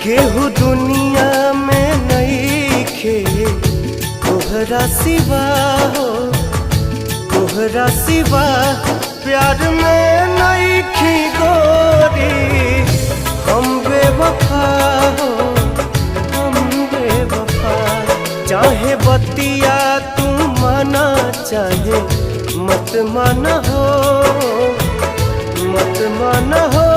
केहू दुनिया में नइखे तोहरा सिवा हो, तोहरा सिवा प्यार में नइखी गोरी। हम बेवफा हो, हम बेवफा। चाहे बतिया तू माना, चाहे मत माना हो, मत माना हो।